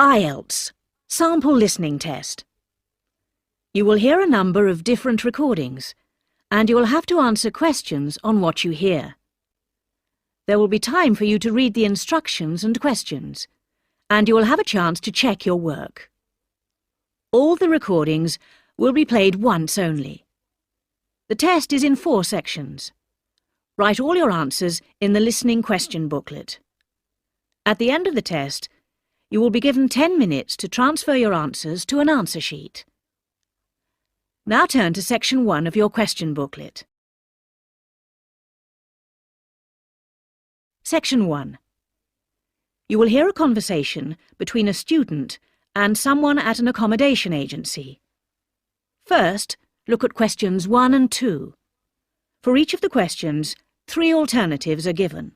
IELTS, Sample Listening Test. You will hear a number of different recordings, and you will have to answer questions on what you hear. There will be time for you to read the instructions and questions, and you will have a chance to check your work. All the recordings will be played once only. The test is in 4 sections. Write all your answers in the listening question booklet. At the end of the test, you will be given 10 minutes to transfer your answers to an answer sheet. Now turn to section 1 of your question booklet. Section 1. You will hear a conversation between a student and someone at an accommodation agency. First, look at questions 1 and 2. For each of the questions, 3 alternatives are given.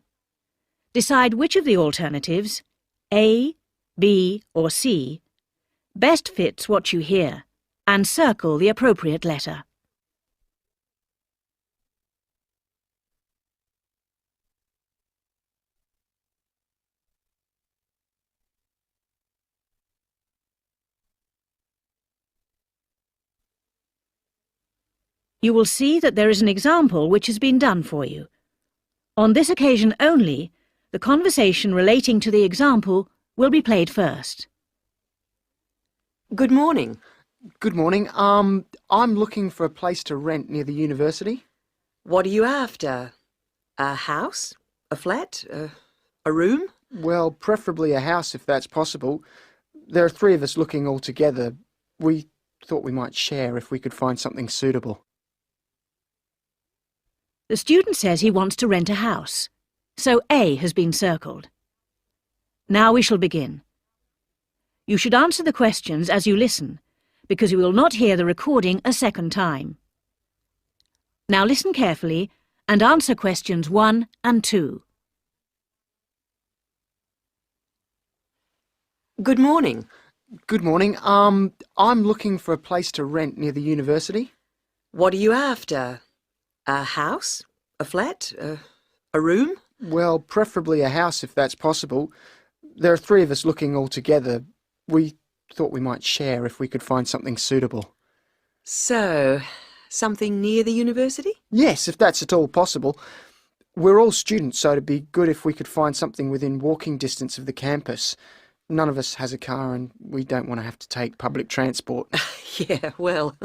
Decide which of the alternatives, A, B or C, best fits what you hear, and circle the appropriate letter. You will see that there is an example which has been done for you. On this occasion only, the conversation relating to the example will be played first. Good morning. Good morning. I'm looking for a place to rent near the university. What are you after? A house? A flat? A room? Well, preferably a house if that's possible. There are 3 of us looking all together. We thought we might share if we could find something suitable. The student says he wants to rent a house, so A has been circled. Now we shall begin. You should answer the questions as you listen, because you will not hear the recording a second time. Now listen carefully and answer questions 1 and 2. Good morning. Good morning. I'm looking for a place to rent near the university. What are you after? A house? A flat? A room? Well, preferably a house if that's possible. There are 3 of us looking all together. We thought we might share if we could find something suitable. So, something near the university? Yes, if that's at all possible. We're all students, so it'd be good if we could find something within walking distance of the campus. None of us has a car and we don't want to have to take public transport. Yeah, well,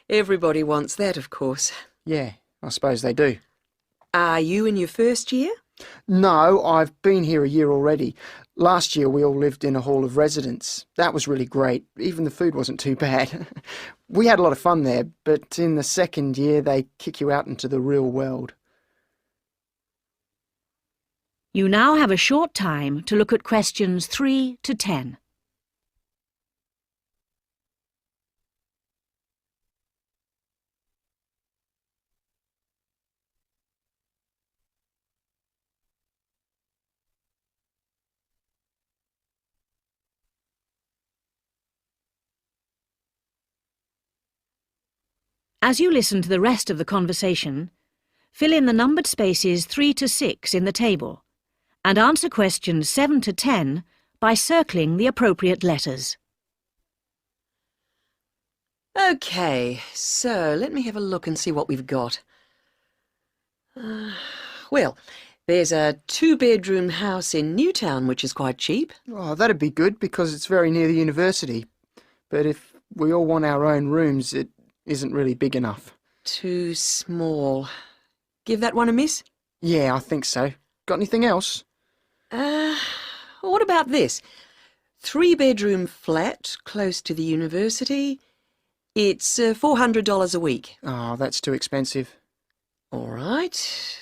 everybody wants that, of course. Yeah, I suppose they do. Are you in your first year? No, I've been here a year already. Last year we all lived in a hall of residence. That was really great. Even the food wasn't too bad. We had a lot of fun there, but in the second year they kick you out into the real world. You now have a short time to look at questions 3 to 10. As you listen to the rest of the conversation, fill in the numbered spaces 3 to 6 in the table and answer questions 7 to 10 by circling the appropriate letters. OK, so let me have a look and see what we've got. Well, there's a 2-bedroom house in Newtown which is quite cheap. Oh, that'd be good because it's very near the university. But if we all want our own rooms, it isn't really big enough. Too small. Give that one a miss? Yeah, I think so. Got anything else? What about this? 3-bedroom flat close to the university. It's $400 a week. Oh, that's too expensive. All right.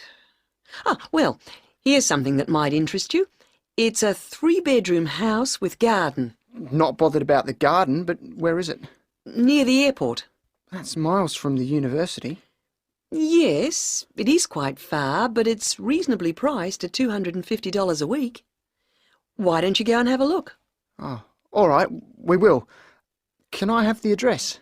Well, here's something that might interest you. It's a 3-bedroom house with garden. Not bothered about the garden, but where is it? Near the airport. That's miles from the university. Yes, it is quite far, but it's reasonably priced at $250 a week. Why don't you go and have a look? Oh, all right, we will. Can I have the address?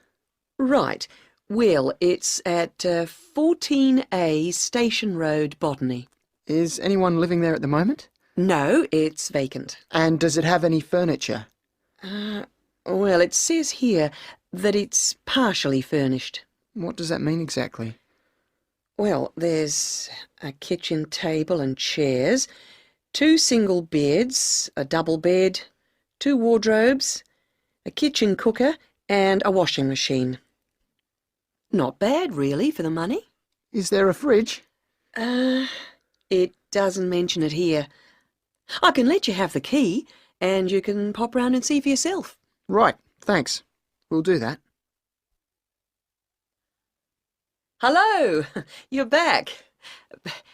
Right. Well, it's at 14A Station Road, Botany. Is anyone living there at the moment? No, it's vacant. And does it have any furniture? Well, it says here that it's partially furnished. What does that mean exactly? Well, there's a kitchen table and chairs, 2 single beds, a double bed, 2 wardrobes, a kitchen cooker and a washing machine. Not bad, really, for the money. Is there a fridge? It doesn't mention it here. I can let you have the key, and you can pop round and see for yourself. Right, thanks. We'll do that. Hello, you're back.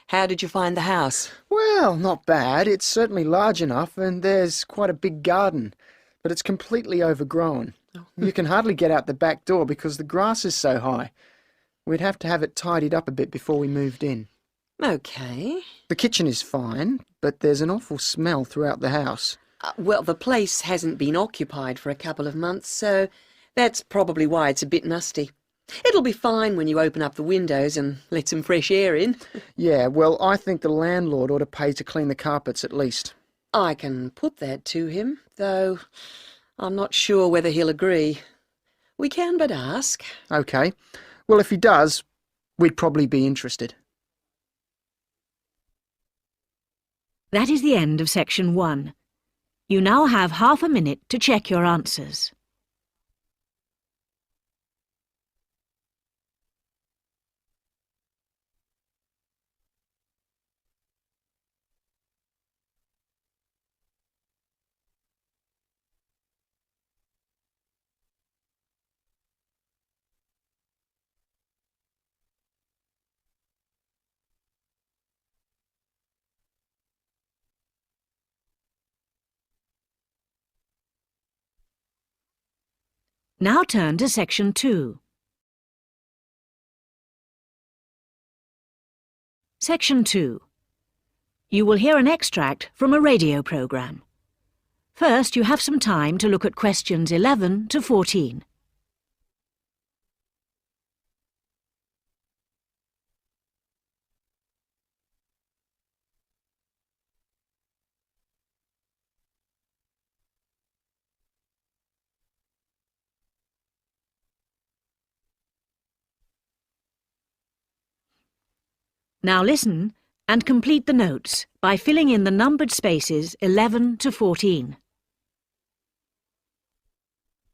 How did you find the house? Well, not bad. It's certainly large enough, and there's quite a big garden, but it's completely overgrown. You can hardly get out the back door because the grass is so high. We'd have to have it tidied up a bit before we moved in. Okay. The kitchen is fine, but there's an awful smell throughout the house. Well, the place hasn't been occupied for a couple of months, so that's probably why it's a bit musty. It'll be fine when you open up the windows and let some fresh air in. Yeah, well, I think the landlord ought to pay to clean the carpets at least. I can put that to him, though I'm not sure whether he'll agree. We can but ask. OK. Well, if he does, we'd probably be interested. That is the end of section 1. You now have half a minute to check your answers. Now turn to section 2. Section 2. You will hear an extract from a radio programme. First, you have some time to look at questions 11 to 14. Now listen and complete the notes by filling in the numbered spaces 11 to 14.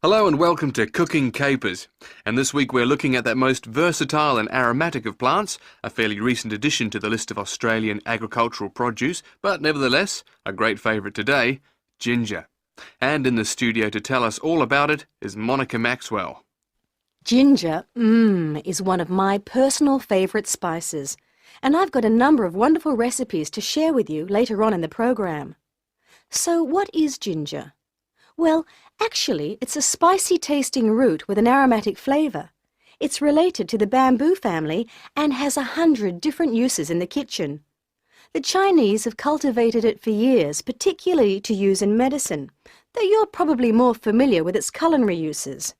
Hello and welcome to Cooking Capers, and this week we're looking at that most versatile and aromatic of plants, a fairly recent addition to the list of Australian agricultural produce, but nevertheless a great favourite today, ginger. And in the studio to tell us all about it is Monica Maxwell. Ginger, is one of my personal favourite spices, and I've got a number of wonderful recipes to share with you later on in the program. So what is ginger? Well, actually, it's a spicy-tasting root with an aromatic flavour. It's related to the bamboo family and has 100 different uses in the kitchen. The Chinese have cultivated it for years, particularly to use in medicine, though you're probably more familiar with its culinary uses.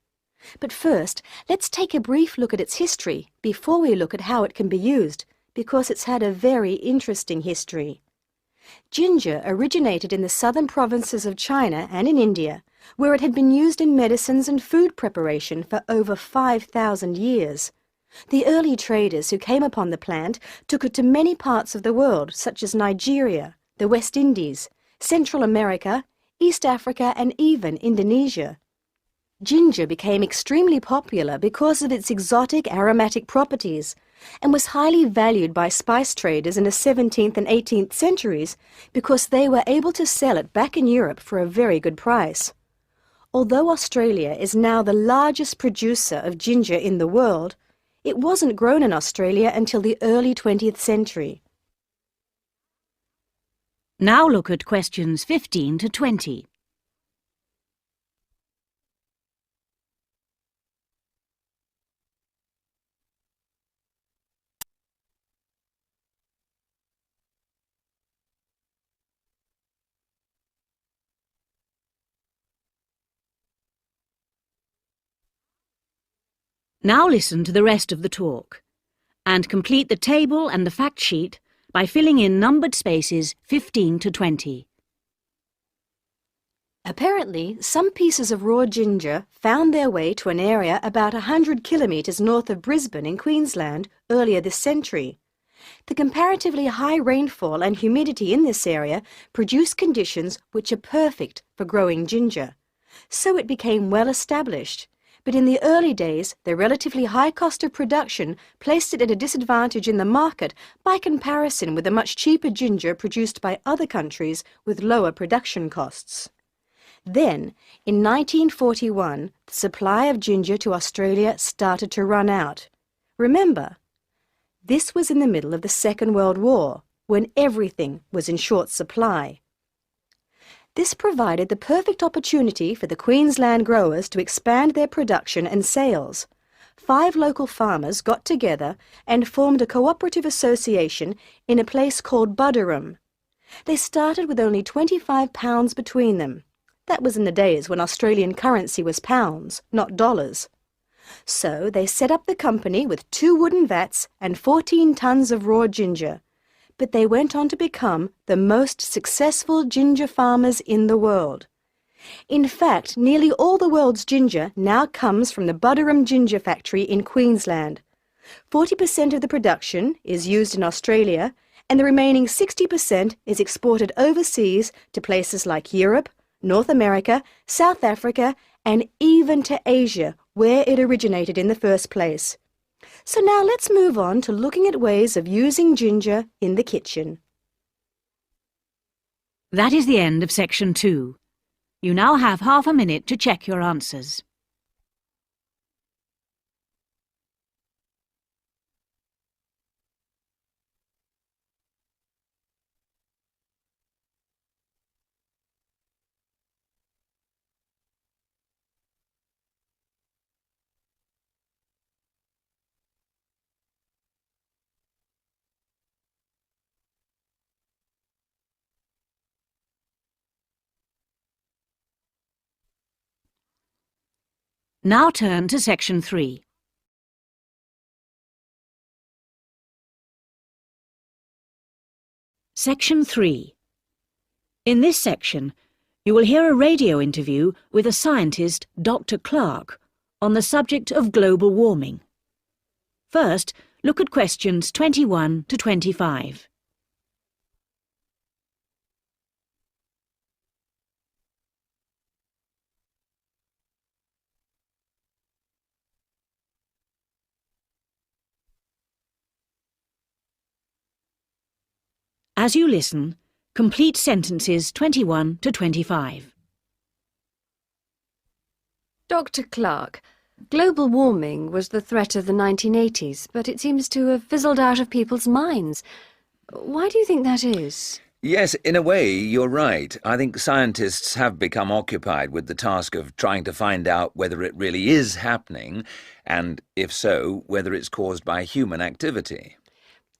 But first, let's take a brief look at its history before we look at how it can be used, because it's had a very interesting history. Ginger originated in the southern provinces of China and in India, where it had been used in medicines and food preparation for over 5,000 years. The early traders who came upon the plant took it to many parts of the world, such as Nigeria, the West Indies, Central America, East Africa, and even Indonesia. Ginger became extremely popular because of its exotic aromatic properties, and was highly valued by spice traders in the 17th and 18th centuries because they were able to sell it back in Europe for a very good price. Although Australia is now the largest producer of ginger in the world, it wasn't grown in Australia until the early 20th century. Now look at questions 15 to 20. Now listen to the rest of the talk, and complete the table and the fact sheet by filling in numbered spaces 15 to 20. Apparently, some pieces of raw ginger found their way to an area about 100 kilometres north of Brisbane in Queensland earlier this century. The comparatively high rainfall and humidity in this area produced conditions which are perfect for growing ginger. So it became well established. But in the early days, the relatively high cost of production placed it at a disadvantage in the market by comparison with the much cheaper ginger produced by other countries with lower production costs. Then, in 1941, the supply of ginger to Australia started to run out. Remember, this was in the middle of the Second World War, when everything was in short supply. This provided the perfect opportunity for the Queensland growers to expand their production and sales. 5 local farmers got together and formed a cooperative association in a place called Buderim. They started with only £25 between them. That was in the days when Australian currency was pounds, not dollars. So they set up the company with 2 wooden vats and 14 tons of raw ginger. But they went on to become the most successful ginger farmers in the world. In fact, nearly all the world's ginger now comes from the Buderim Ginger Factory in Queensland. 40% of the production is used in Australia, and the remaining 60% is exported overseas to places like Europe, North America, South Africa, and even to Asia, where it originated in the first place. So now let's move on to looking at ways of using ginger in the kitchen. That is the end of section 2. You now have half a minute to check your answers. Now turn to section 3. Section 3. In this section, you will hear a radio interview with a scientist, Dr. Clark, on the subject of global warming. First, look at questions 21 to 25. As you listen, complete sentences 21 to 25. Dr. Clark, global warming was the threat of the 1980s, but it seems to have fizzled out of people's minds. Why do you think that is? Yes, in a way, you're right. I think scientists have become occupied with the task of trying to find out whether it really is happening, and if so, whether it's caused by human activity.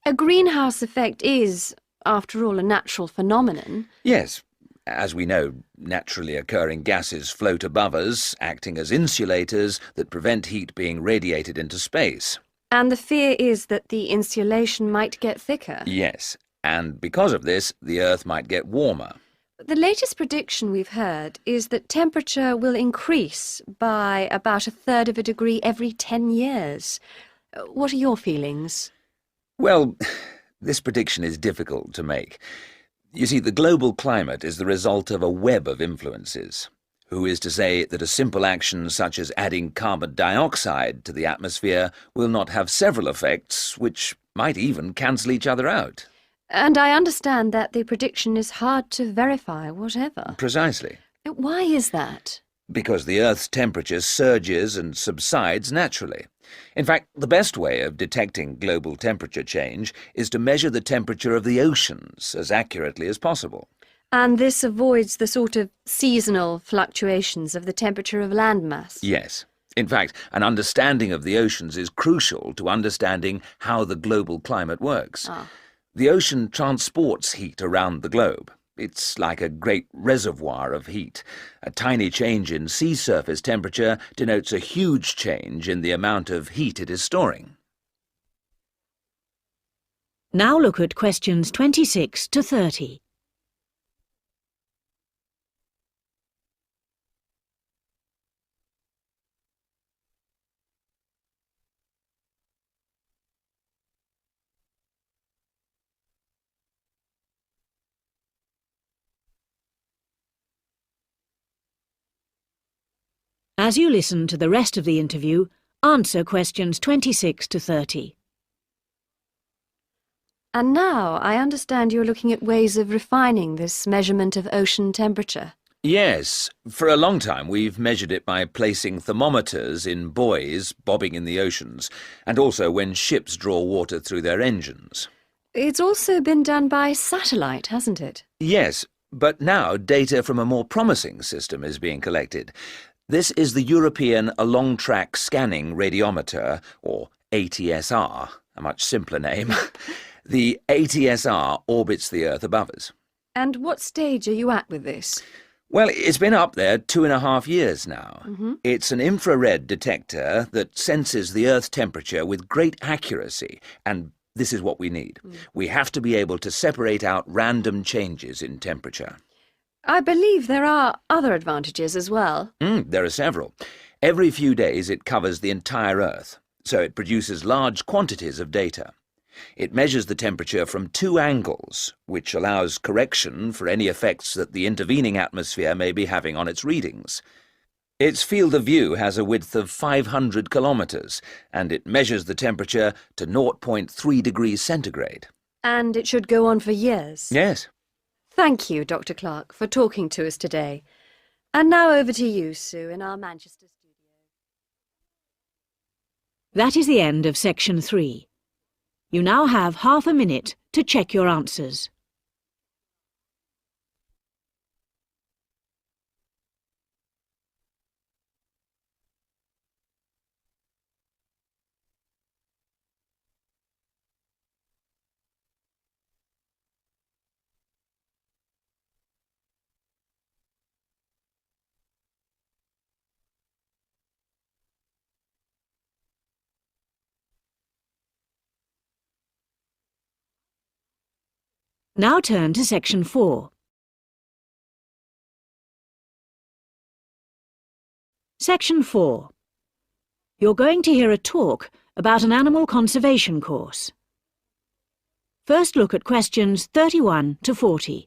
A greenhouse effect is, after all, a natural phenomenon. Yes. As we know, naturally occurring gases float above us, acting as insulators that prevent heat being radiated into space. And the fear is that the insulation might get thicker. Yes, and because of this, the Earth might get warmer. The latest prediction we've heard is that temperature will increase by about 1/3 of a degree every 10 years. What are your feelings? Well, this prediction is difficult to make. You see, the global climate is the result of a web of influences. Who is to say that a simple action such as adding carbon dioxide to the atmosphere will not have several effects which might even cancel each other out? And I understand that the prediction is hard to verify, whatever. Precisely. Why is that? Because the Earth's temperature surges and subsides naturally. In fact, the best way of detecting global temperature change is to measure the temperature of the oceans as accurately as possible. And this avoids the sort of seasonal fluctuations of the temperature of landmass. Yes. In fact, an understanding of the oceans is crucial to understanding how the global climate works. The ocean transports heat around the globe. It's like a great reservoir of heat. A tiny change in sea surface temperature denotes a huge change in the amount of heat it is storing. Now look at questions 26 to 30. As you listen to the rest of the interview, answer questions 26 to 30. And now I understand you're looking at ways of refining this measurement of ocean temperature. Yes, for a long time we've measured it by placing thermometers in buoys bobbing in the oceans, and also when ships draw water through their engines. It's also been done by satellite, hasn't it? Yes, but now data from a more promising system is being collected. This is the European Along-Track Scanning Radiometer, or ATSR, a much simpler name. The ATSR orbits the Earth above us. And what stage are you at with this? Well, it's been up there 2.5 years now. It's an infrared detector that senses the Earth's temperature with great accuracy, and this is what we need. We have to be able to separate out random changes in temperature. I believe there are other advantages as well. There are several. Every few days it covers the entire Earth, so it produces large quantities of data. It measures the temperature from 2 angles, which allows correction for any effects that the intervening atmosphere may be having on its readings. Its field of view has a width of 500 kilometres, and it measures the temperature to 0.3 degrees centigrade. And it should go on for years. Yes. Thank you, Dr. Clark, for talking to us today. And now over to you, Sue, in our Manchester studio. That is the end of section 3. You now have half a minute to check your answers. Now turn to section 4. Section 4. You're going to hear a talk about an animal conservation course. First look at questions 31 to 40.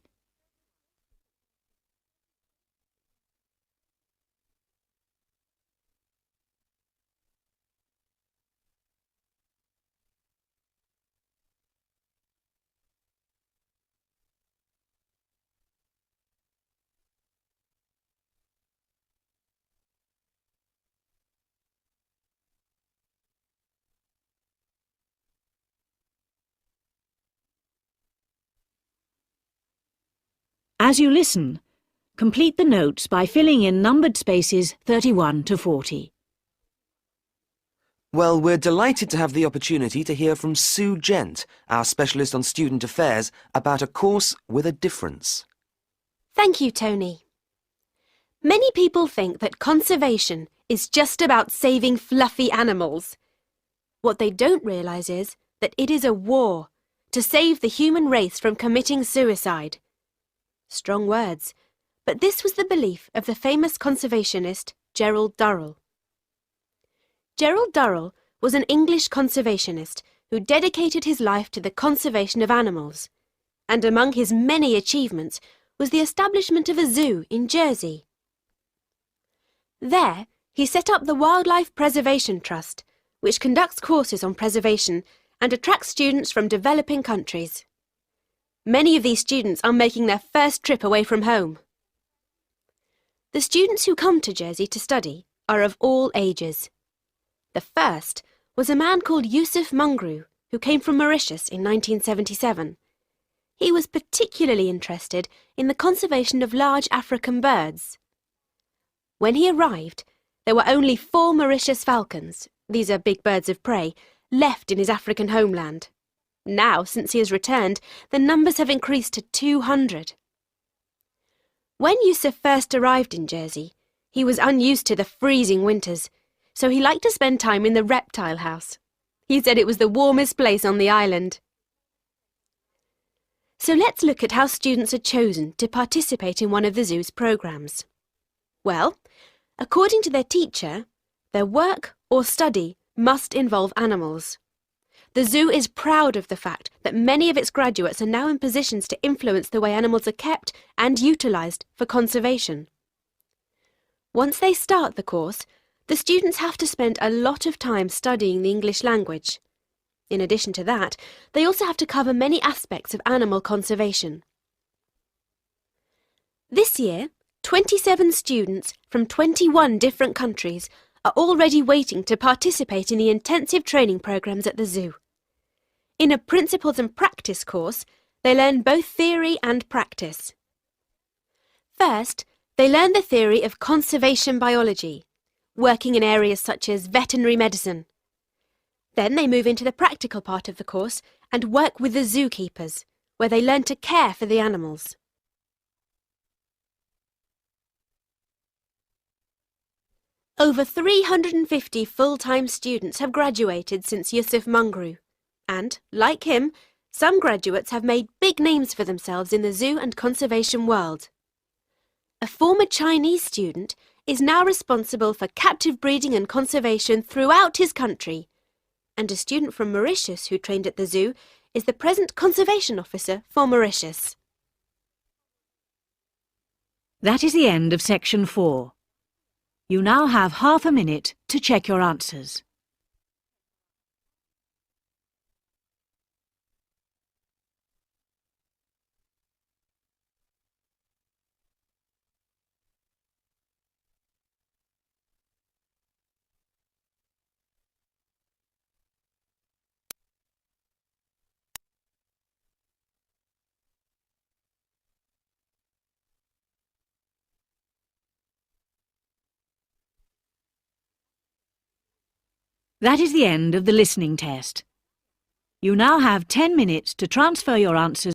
As you listen, complete the notes by filling in numbered spaces 31 to 40. Well, we're delighted to have the opportunity to hear from Sue Gent, our specialist on student affairs, about a course with a difference. Thank you, Tony. Many people think that conservation is just about saving fluffy animals. What they don't realise is that it is a war to save the human race from committing suicide. Strong words, but this was the belief of the famous conservationist Gerald Durrell. Gerald Durrell was an English conservationist who dedicated his life to the conservation of animals, and among his many achievements was the establishment of a zoo in Jersey. There, he set up the Wildlife Preservation Trust, which conducts courses on preservation and attracts students from developing countries. Many of these students are making their first trip away from home. The students who come to Jersey to study are of all ages. The first was a man called Yusuf Mungru, who came from Mauritius in 1977. He was particularly interested in the conservation of large African birds. When he arrived, there were only 4 Mauritius falcons, these are big birds of prey, left in his African homeland. Now, since he has returned, the numbers have increased to 200. When Yusuf first arrived in Jersey, he was unused to the freezing winters, so he liked to spend time in the reptile house. He said it was the warmest place on the island. So let's look at how students are chosen to participate in one of the zoo's programmes. Well, according to their teacher, their work or study must involve animals. The zoo is proud of the fact that many of its graduates are now in positions to influence the way animals are kept and utilised for conservation. Once they start the course, the students have to spend a lot of time studying the English language. In addition to that, they also have to cover many aspects of animal conservation. This year, 27 students from 21 different countries are already waiting to participate in the intensive training programs at the zoo. In a Principles and Practice course, they learn both theory and practice. First, they learn the theory of conservation biology, working in areas such as veterinary medicine. Then they move into the practical part of the course and work with the zookeepers, where they learn to care for the animals. Over 350 full-time students have graduated since Yusuf Mungru, and, like him, some graduates have made big names for themselves in the zoo and conservation world. A former Chinese student is now responsible for captive breeding and conservation throughout his country, and a student from Mauritius who trained at the zoo is the present conservation officer for Mauritius. That is the end of section 4. You now have half a minute to check your answers. That is the end of the listening test. You now have 10 minutes to transfer your answers